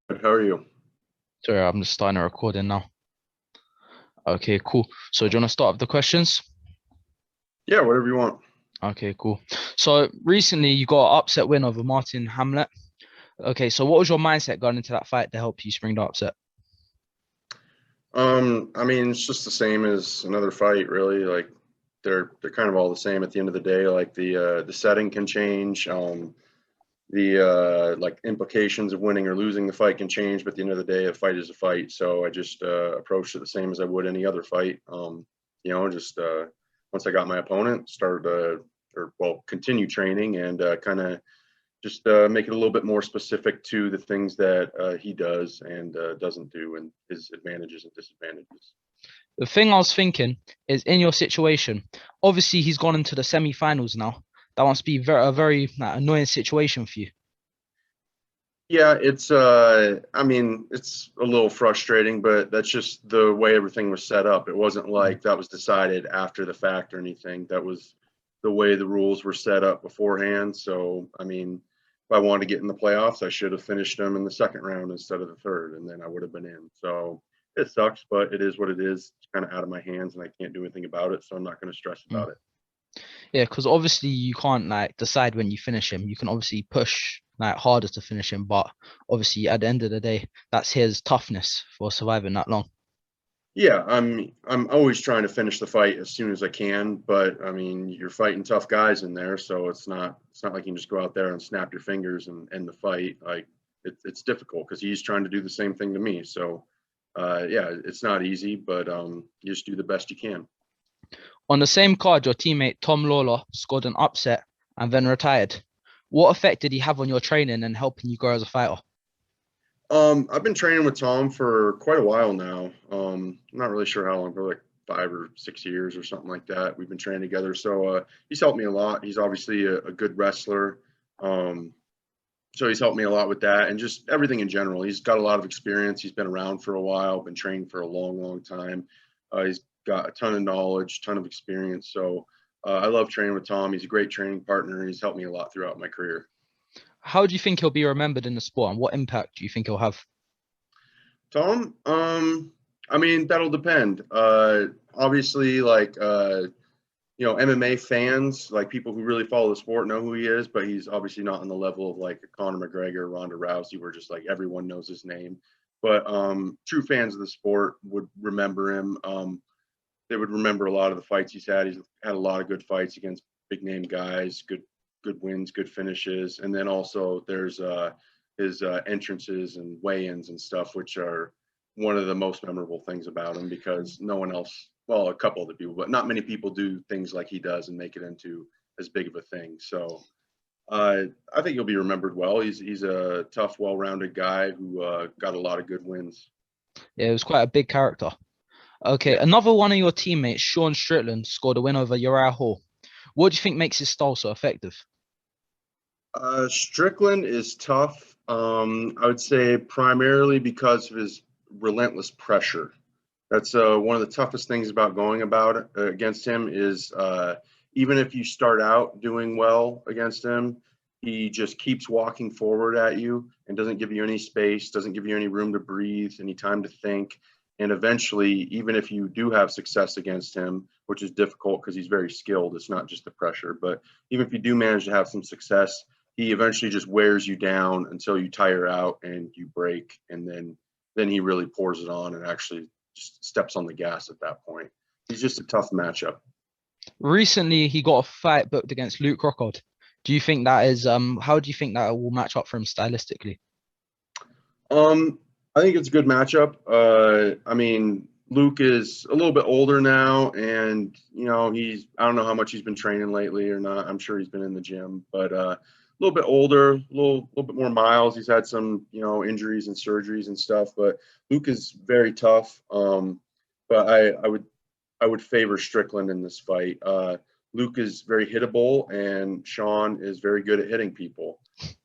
How are you? Sorry, I'm just starting a recording now. Okay, cool. So do you want to start with the questions? Yeah, whatever you want. Okay, cool. So recently you got an upset win over Martin Hamlet. Okay, so what was your mindset going into that fight to help you spring the upset? I mean, it's just the same as another fight, really. Like they're kind of all the same at the end of the day. Like the setting can change. The like implications of winning or losing the fight can change, but at the end of the day, a fight is a fight. So I just approached it the same as I would any other fight. Just once I got my opponent, started or well, continue training and kind of just make it a little bit more specific to the things that he does and doesn't do, and his advantages and disadvantages. The thing I was thinking is in your situation, obviously he's gone into the semi-finals now. That must be a very annoying situation for you. Yeah, I mean, it's a little frustrating, but that's just the way everything was set up. It wasn't Mm. like that was decided after the fact or anything. That was the way the rules were set up beforehand. So, I mean, if I wanted to get in the playoffs, I should have finished them in the second round instead of the third, and then I would have been in. So it sucks, but it is what it is. It's kind of out of my hands, and I can't do anything about it. So I'm not going to stress Mm. about it. Yeah, because obviously you can't decide when you finish him. You can obviously push harder to finish him, but obviously at the end of the day, that's his toughness for surviving that long. Yeah, I'm always trying to finish the fight as soon as I can, but I mean, you're fighting tough guys in there, so it's not like you can just go out there and snap your fingers and end the fight. Like it's difficult because he's trying to do the same thing to me. So yeah, it's not easy, but you just do the best you can. On the same card, your teammate Tom Lawler scored an upset and then retired. What effect did he have on your training and helping you grow as a fighter? I've been training with Tom for quite a while now. I'm not really sure how long, for like 5 or 6 years or something like that. We've been training together, so he's helped me a lot. He's obviously a good wrestler. Um, so he's helped me a lot with that and just everything in general. He's got a lot of experience. He's been around for a while, been training for a long, long time. He's got a ton of knowledge, ton of experience. So I love training with Tom. He's a great training partner. He's helped me a lot throughout my career. How do you think he'll be remembered in the sport and what impact do you think he'll have? Tom, I mean, that'll depend. Obviously, like, MMA fans, like people who really follow the sport, know who he is, but he's obviously not on the level of like Conor McGregor, Ronda Rousey, where just like everyone knows his name. But true fans of the sport would remember him. They would remember a lot of the fights he's had. He's had a lot of good fights against big name guys, good wins, good finishes, and then also there's his entrances and weigh-ins and stuff, which are one of the most memorable things about him because no one else, well, a couple of the people, but not many people do things like he does and make it into as big of a thing. So I think he'll be remembered well. He's a tough, well-rounded guy who got a lot of good wins. Yeah, it was quite a big character. Okay, Yeah. another one of your teammates, Sean Strickland, scored a win over Uriah Hall. What do you think makes his style so effective? Strickland is tough. I would say primarily because of his relentless pressure. That's one of the toughest things about going about against him is even if you start out doing well against him, he just keeps walking forward at you and doesn't give you any space, doesn't give you any room to breathe, any time to think. And eventually, even if you do have success against him, which is difficult because he's very skilled, it's not just the pressure, but even if you do manage to have some success, he eventually just wears you down until you tire out and you break, and then he really pours it on and actually just steps on the gas at that point. He's just a tough matchup. Recently, he got a fight booked against Luke Crocod. Do you think that is how do you think that will match up for him stylistically? Um, I think it's a good matchup. I mean, Luke is a little bit older now, and he's I don't know how much he's been training lately or not. I'm sure he's been in the gym, but a little bit older, little bit more miles. He's had some injuries and surgeries and stuff, but Luke is very tough. But I would favor Strickland in this fight. Luke is very hittable, and Sean is very good at hitting people.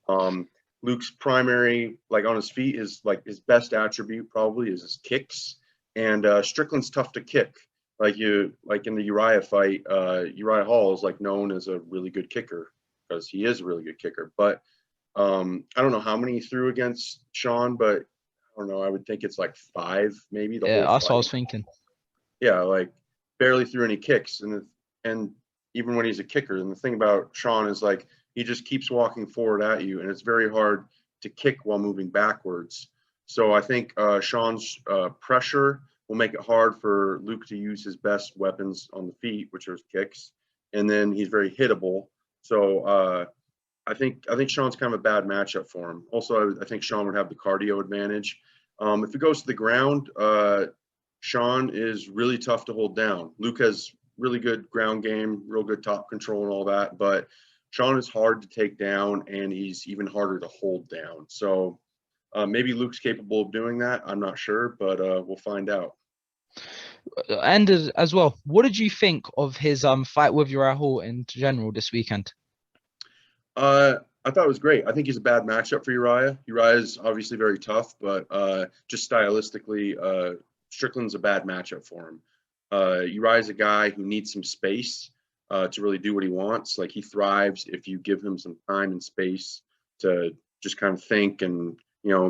Um, Luke's primary, like on his feet, is like his best attribute probably is his kicks, and Strickland's tough to kick. Like in the Uriah fight, Uriah Hall is like known as a really good kicker because he is a really good kicker. But I don't know how many he threw against Sean, but I don't know. I would think it's like 5, maybe the Yeah, whole that's what I fight. was thinking. Yeah, like barely threw any kicks, and even when he's a kicker, and the thing about Sean is like he just keeps walking forward at you, and it's very hard to kick while moving backwards. So I think Sean's pressure will make it hard for Luke to use his best weapons on the feet, which are his kicks, and then he's very hittable. So I think Sean's kind of a bad matchup for him. Also, I think Sean would have the cardio advantage. If it goes to the ground, Sean is really tough to hold down. Luke has really good ground game, real good top control and all that, but Sean is hard to take down, and he's even harder to hold down. So maybe Luke's capable of doing that. I'm not sure, but we'll find out. And as well, what did you think of his fight with Uriah Hall in general this weekend? I thought it was great. I think he's a bad matchup for Uriah. Uriah is obviously very tough, but just stylistically, Strickland's a bad matchup for him. Uriah's a guy who needs some space to really do what he wants. Like he thrives if you give him some time and space to just kind of think and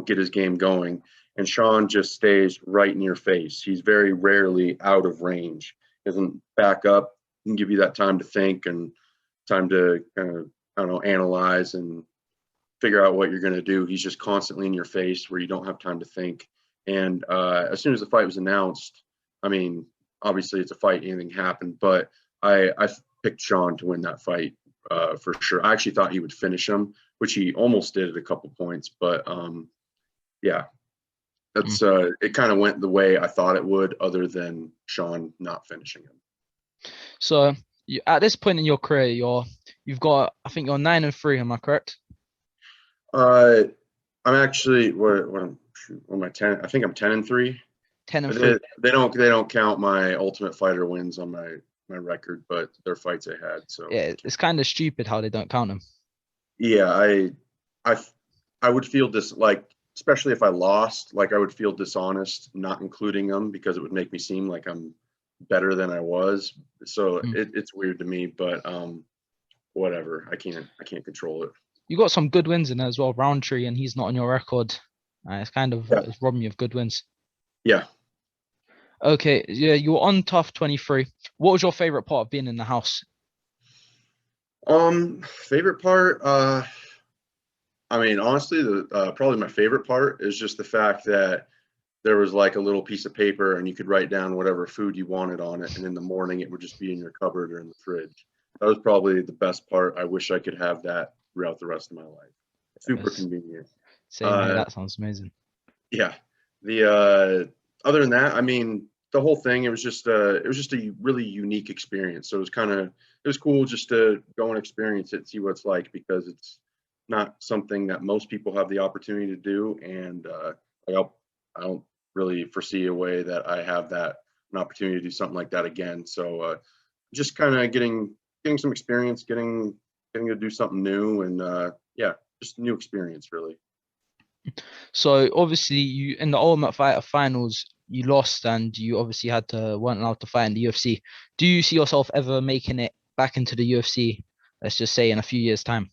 get his game going. And Sean just stays right in your face. He's very rarely out of range. He doesn't back up. He can give you that time to think and time to kind of I don't know, analyze and figure out what you're going to do. He's just constantly in your face where you don't have time to think. And as soon as the fight was announced, I mean, obviously it's a fight, anything happened, but I picked Sean to win that fight for sure. I actually thought he would finish him, which he almost did at a couple points, but yeah, that's it kind of went the way I thought it would, other than Sean not finishing him. So at this point in your career, you've got, I think you're 9-3. Am I correct? I'm actually what am I 10? I think I'm 10-3. 10-3. They don't count my Ultimate Fighter wins on my record, but they're fights I had. So yeah, it's kind of stupid how they don't count them. Yeah, I would feel like, especially if I lost, like I would feel dishonest not including them because it would make me seem like I'm better than I was. So it's weird to me, but whatever. I can't control it. You got some good wins in there as well, Roundtree, and he's not on your record. It's kind of it's robbing you of good wins. Yeah. Okay, yeah, you were on TUF 23. What was your favorite part of being in the house? Favorite part, I mean, honestly, the probably my favorite part is just the fact that there was like a little piece of paper and you could write down whatever food you wanted on it, and in the morning it would just be in your cupboard or in the fridge. That was probably the best part. I wish I could have that throughout the rest of my life. Super convenient. Same here. That sounds amazing. Yeah. The other than that, I mean, the whole thing, it was just a really unique experience. So it was cool just to go and experience it, see what it's like, because it's not something that most people have the opportunity to do. And I don't really foresee a way that I have an opportunity to do something like that again. So just kind of getting some experience, getting to do something new, and just new experience really. So obviously you in the Ultimate Fighter finals you lost, and you obviously weren't allowed to fight in the UFC. Do you see yourself ever making it back into the UFC? Let's just say in a few years' time.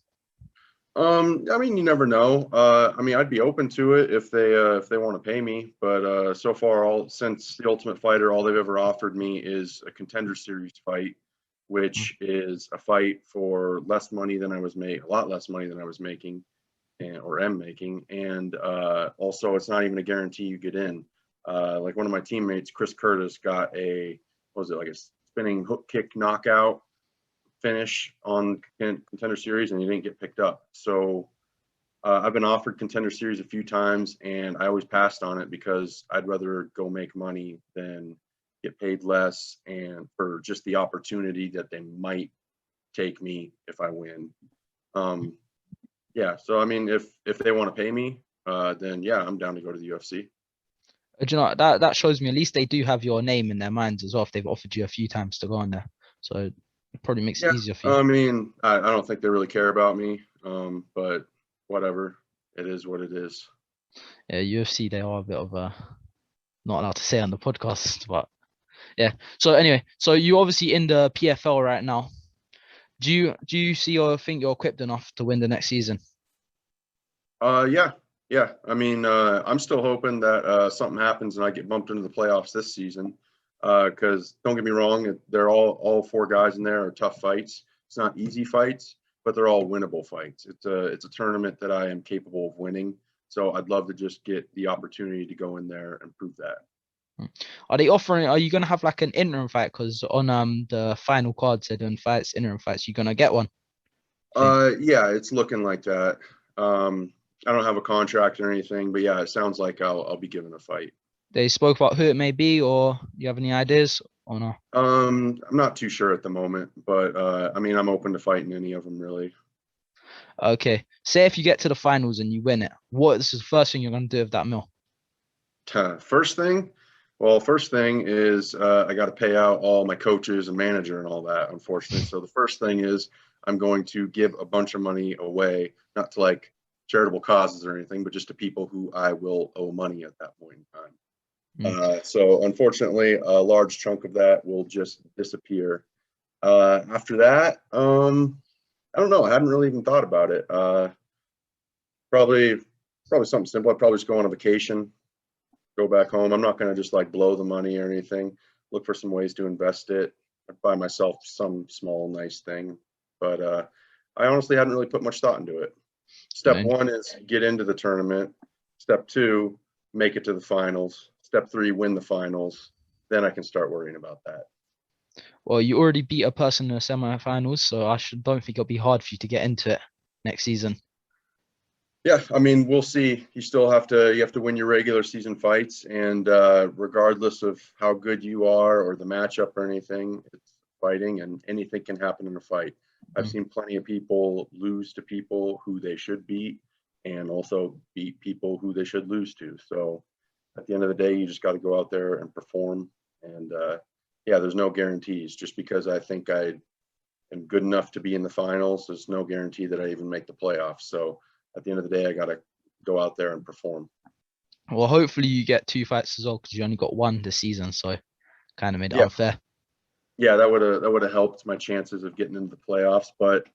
I mean, you never know. I mean, I'd be open to it if they want to pay me, but so far, since the Ultimate Fighter, all they've ever offered me is a Contender Series fight, which is a fight for less money than I was making, a lot less money than I was making, or am making, and also it's not even a guarantee you get in. Like one of my teammates, Chris Curtis, got like a spinning hook kick knockout finish on Contender Series, and he didn't get picked up. So I've been offered Contender Series a few times, and I always passed on it because I'd rather go make money than get paid less, and for just the opportunity that they might take me if I win. Yeah, so I mean, if they want to pay me, then yeah, I'm down to go to the UFC. Do you know that shows me at least they do have your name in their minds as well if they've offered you a few times to go on there. So it probably makes it easier for you. I mean, I don't think they really care about me, but whatever, it is what it is. Yeah, UFC, they are a bit of a not allowed to say on the podcast, but yeah. So anyway, so you obviously in the PFL right now. Do you see or think you're equipped enough to win the next season? Yeah, yeah. I mean, I'm still hoping that something happens and I get bumped into the playoffs this season. Because don't get me wrong, they're all four guys in there are tough fights. It's not easy fights, but they're all winnable fights. It's a tournament that I am capable of winning. So I'd love to just get the opportunity to go in there and prove that. Are they offering? Are you gonna have like an interim fight? Because on the final card said on fights, interim fights, you're gonna get one. I think Yeah, it's looking like that. I don't have a contract or anything, but yeah, it sounds like I'll be given a fight. they spoke about who it may be, or do you have any ideas or no? I'm not too sure at the moment, but I mean, I'm open to fighting any of them really. Okay. Say if you get to the finals and you win it, what is the first thing you're gonna do with that mill? First thing, well, first thing is I got to pay out all my coaches and manager and all that, unfortunately. So the first thing is I'm going to give a bunch of money away, not to like charitable causes or anything, but just to people who I will owe money at that point in time. Mm. So unfortunately, a large chunk of that will just disappear. After that, I don't know. I hadn't really even thought about it. Probably, probably something simple. I'd probably just go on a vacation, go back home. I'm not going to just like blow the money or anything. Look for some ways to invest it. I'd buy myself some small, nice thing. But I honestly hadn't really put much thought into it. Step No. one is get into the tournament. Step two, make it to the finals. Step three, win the finals. Then I can start worrying about that. Well, you already beat a person in the semifinals, so don't think it'll be hard for you to get into it next season. Yeah, I mean, we'll see. You have to win your regular season fights, and regardless of how good you are or the matchup or anything, it's fighting, and anything can happen in a fight. I've Mm. seen plenty of people lose to people who they should beat, and also beat people who they should lose to. So at the end of the day, you just got to go out there and perform. And yeah, there's no guarantees. Just because I think I am good enough to be in the finals, there's no guarantee that I even make the playoffs. So at the end of the day, I got to go out there and perform. Well, hopefully you get two fights as well because you only got one this season, so kind of made it Yeah, unfair. yeah, that would have helped my chances of getting into the playoffs. But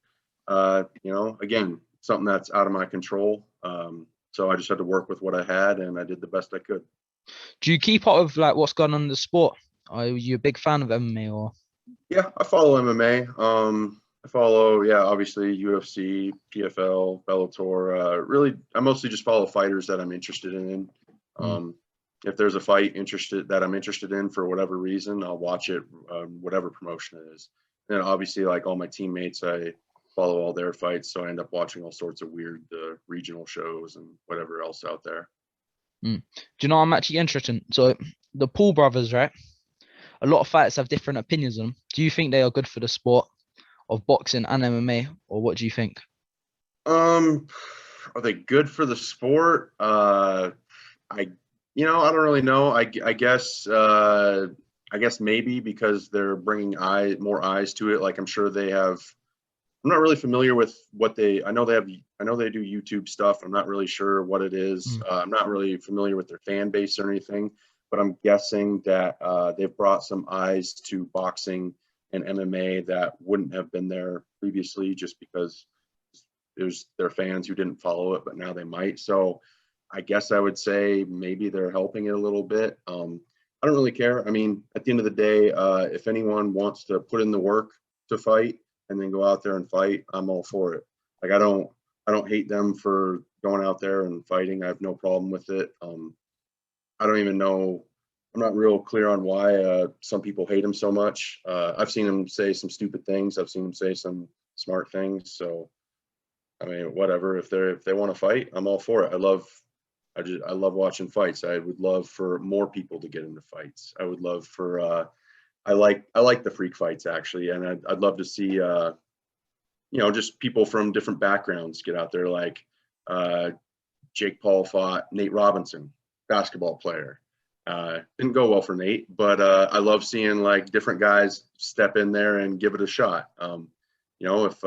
again, something that's out of my control. So I just had to work with what I had, and I did the best I could. Do you keep up with like what's going on in the sport? Are you a big fan of MMA or? Yeah, I follow MMA. I follow, yeah, obviously UFC, PFL, Bellator. Really, I mostly just follow fighters that I'm interested in. Mm. If there's a fight that I'm interested in for whatever reason, I'll watch it, whatever promotion it is. And obviously, like all my teammates, I follow all their fights, so I end up watching all sorts of weird regional shows and whatever else out there. Mm. Do you know I'm actually interested? So the Paul brothers, right? A lot of fighters have different opinions on them. Do you think they are good for the sport of boxing and MMA, or what do you think? Um, are they good for the sport? I I don't really know. I guess maybe because they're bringing more eyes to it. Like I'm sure they have. I'm not really familiar with what they. I know they have. I know they do YouTube stuff. I'm not really sure what it is. Mm. I'm not really familiar with their fan base or anything. But I'm guessing that they've brought some eyes to boxing and MMA that wouldn't have been there previously, just because there's their fans who didn't follow it, but now they might. So I guess I would say maybe they're helping it a little bit. I don't really care. I mean, at the end of the day, if anyone wants to put in the work to fight and then go out there and fight, I'm all for it. Like I don't hate them for going out there and fighting. I have no problem with it. I don't even know. I'm not real clear on why some people hate him so much. I've seen him say some stupid things. I've seen him say some smart things. So I mean, whatever. If they want to fight, I'm all for it. I love watching fights. I would love for more people to get into fights. I would love for I like the freak fights actually, and I'd love to see just people from different backgrounds get out there. Like uh, Jake Paul fought Nate Robinson, basketball player. Didn't go well for Nate, but I love seeing like different guys step in there and give it a shot. If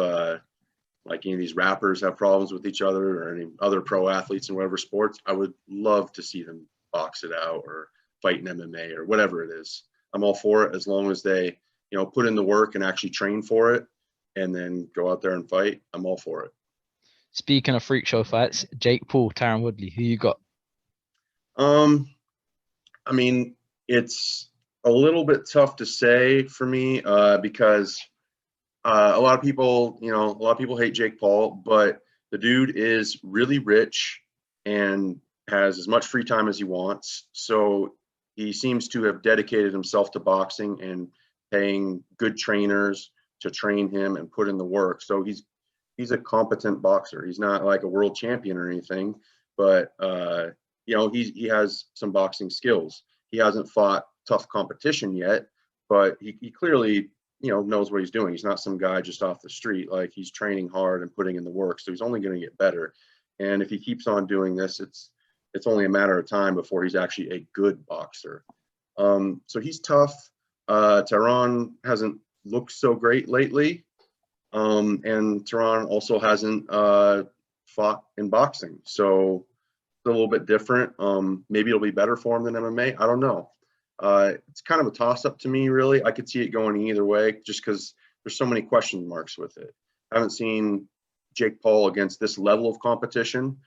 like any of these rappers have problems with each other or any other pro athletes in whatever sports, I would love to see them box it out or fight in MMA or whatever it is. I'm all for it as long as they, put in the work and actually train for it and then go out there and fight. I'm all for it. Speaking of freak show fights, Jake Paul, Tyron Woodley, who you got? Um, I mean, it's a little bit tough to say for me because a lot of people, a lot of people hate Jake Paul, but the dude is really rich and has as much free time as he wants. So he seems to have dedicated himself to boxing and paying good trainers to train him and put in the work. So he's a competent boxer. He's not like a world champion or anything, but he has some boxing skills. He hasn't fought tough competition yet, but he clearly knows what he's doing. He's not some guy just off the street. Like, he's training hard and putting in the work. So he's only going to get better. And if he keeps on doing this, it's only a matter of time before he's actually a good boxer. So he's tough. Tyron hasn't looked so great lately. And Tyron also hasn't fought in boxing. So it's a little bit different. Maybe it'll be better for him than MMA. I don't know. It's kind of a toss-up to me, really. I could see it going either way just because there's so many question marks with it. I haven't seen Jake Paul against this level of competition.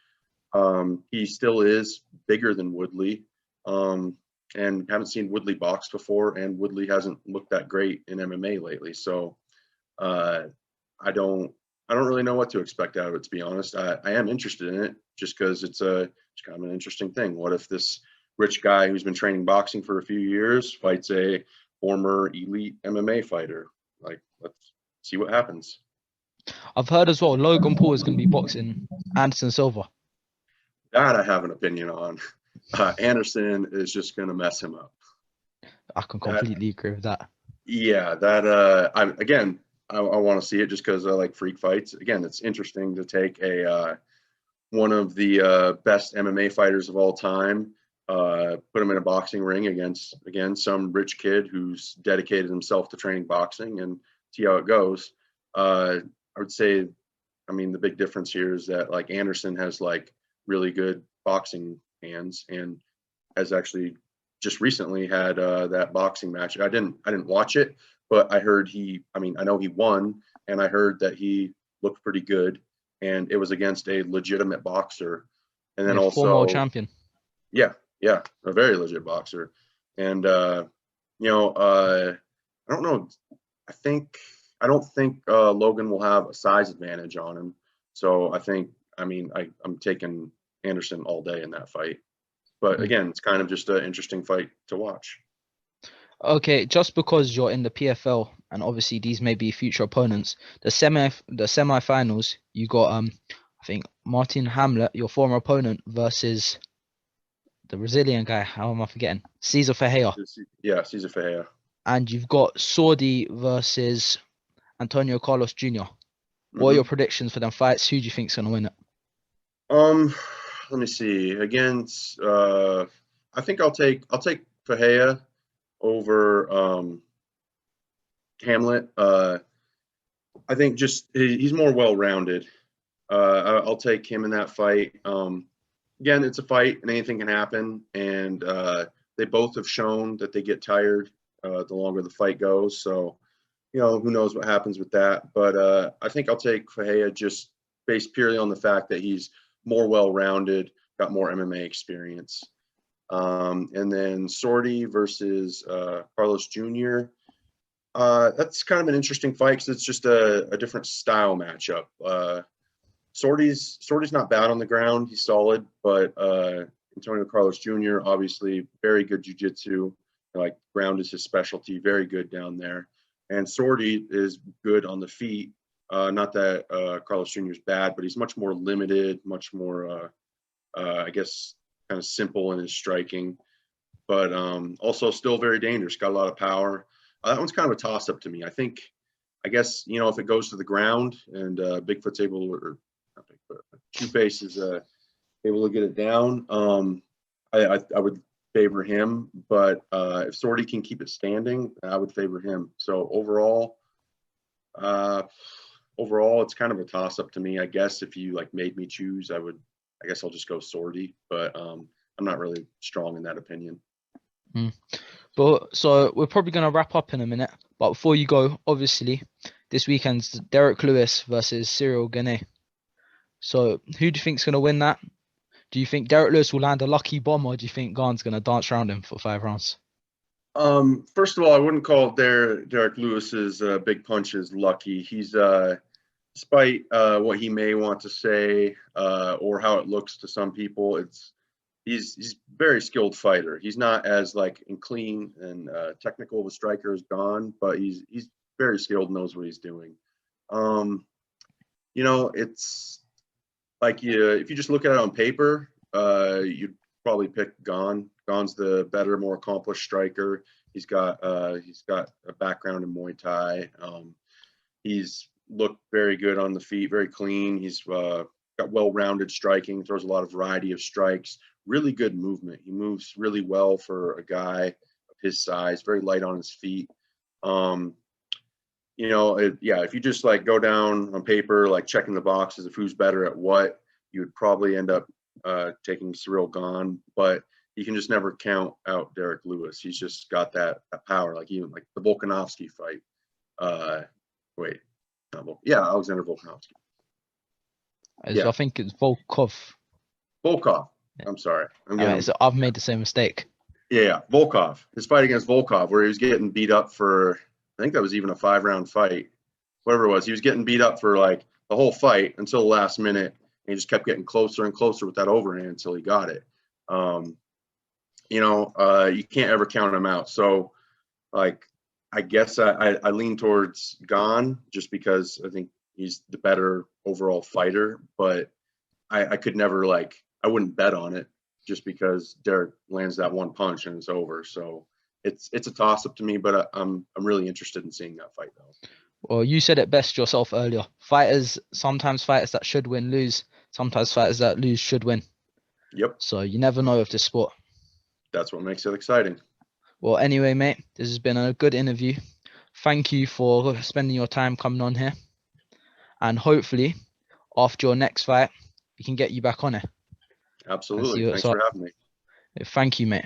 He still is bigger than Woodley, and haven't seen Woodley box before, and Woodley hasn't looked that great in MMA lately. So I don't really know what to expect out of it, to be honest. I am interested in it just because it's kind of an interesting thing. What if this rich guy who's been training boxing for a few years fights a former elite MMA fighter? Like, let's see what happens. I've heard as well Logan Paul is going to be boxing Anderson Silva. That I have an opinion on. Anderson is just going to mess him up. I can completely agree with that. Yeah, I want to see it just because I like freak fights. Again, it's interesting to take one of the best MMA fighters of all time, put him in a boxing ring against, again, some rich kid who's dedicated himself to training boxing, and see how it goes. I would say, the big difference here is that, like, Anderson has like really good boxing hands and has actually just recently had that boxing match. I didn't watch it, but I heard I know he won, and I heard that he looked pretty good, and it was against a legitimate boxer. And then also former world champion. Yeah, a very legit boxer. And I don't know. I don't think Logan will have a size advantage on him. So I think, I'm taking Anderson all day in that fight. But again, it's kind of just an interesting fight to watch. Okay, just because you're in the PFL and obviously these may be future opponents, the semifinals, you got I think Martin Hamlet, your former opponent, versus the Brazilian guy. How am I forgetting? Cesar Ferreira. Yeah, Cesar Ferreira. And you've got Sordi versus Antonio Carlos Jr. What are your predictions for them fights? Who do you think's gonna win it? Let me see. Against I think I'll take Ferreira over Hamlet. I think just he's more well-rounded. I'll take him in that fight. Again, it's a fight and anything can happen, and they both have shown that they get tired the longer the fight goes. So, who knows what happens with that. But I think I'll take Ferreira just based purely on the fact that he's more well-rounded, got more MMA experience. And then Sordi versus Carlos Jr. That's kind of an interesting fight because it's just a different style matchup. Sordi's not bad on the ground; he's solid, but Antonio Carlos Jr. obviously very good jiu-jitsu. Like, ground is his specialty, very good down there. And Sordi is good on the feet. Not that Carlos Jr. is bad, but he's much more limited, much more, I guess, kind of simple in his striking, but also still very dangerous. Got a lot of power. That one's kind of a toss-up to me. I guess, if it goes to the ground and Bigfoot's able, or not Bigfoot, Two-Face is able to get it down, I would favor him. But if Sordi can keep it standing, I would favor him. So overall, it's kind of a toss-up to me. I guess if you made me choose, I guess I'll just go Sordi, but I'm not really strong in that opinion. But so we're probably going to wrap up in a minute. But before you go, obviously, this weekend's Derrick Lewis versus Cyril Gane. So who do you think's gonna win that? Do you think Derrick Lewis will land a lucky bomb, or do you think Garn's gonna dance around him for 5 rounds? First of all, I wouldn't call Derrick Lewis's big punches lucky. He's despite what he may want to say or how it looks to some people, he's very skilled fighter. He's not as like and clean and technical of a striker as Gon, but he's very skilled, knows what he's doing. You know, it's like if you just look at it on paper, you'd probably pick Gon. Gon's the better, more accomplished striker. He's got a background in Muay Thai. He's looked very good on the feet, very clean. He's got well-rounded striking, throws a lot of variety of strikes, really good movement. He moves really well for a guy of his size, very light on his feet. You know, if you just like go down on paper, like checking the boxes of who's better at what, you would probably end up taking Ciryl Gane, but you can just never count out Derrick Lewis. He's just got that power, like even like the Volkanovski fight. Alexander Volkanovski. I think it's Volkov. Volkov. I'm sorry. So I've made the same mistake. Yeah, Volkov. His fight against Volkov, where he was getting beat up for, I think that was even a 5-round fight. Whatever it was, he was getting beat up for like the whole fight until the last minute. And he just kept getting closer and closer with that overhand until he got it. You can't ever count him out. So, like, I guess I lean towards Gane just because I think he's the better overall fighter. But I could never I wouldn't bet on it just because Derrick lands that one punch and it's over. So it's a toss up to me, but I'm really interested in seeing that fight though. Well, you said it best yourself earlier. Sometimes fighters that should win lose. Sometimes fighters that lose should win. Yep. So you never know with this sport. That's what makes it exciting. Well, anyway, mate, this has been a good interview. Thank you for spending your time coming on here. And hopefully, after your next fight, we can get you back on it. Absolutely. Thanks for having me. Thank you, mate.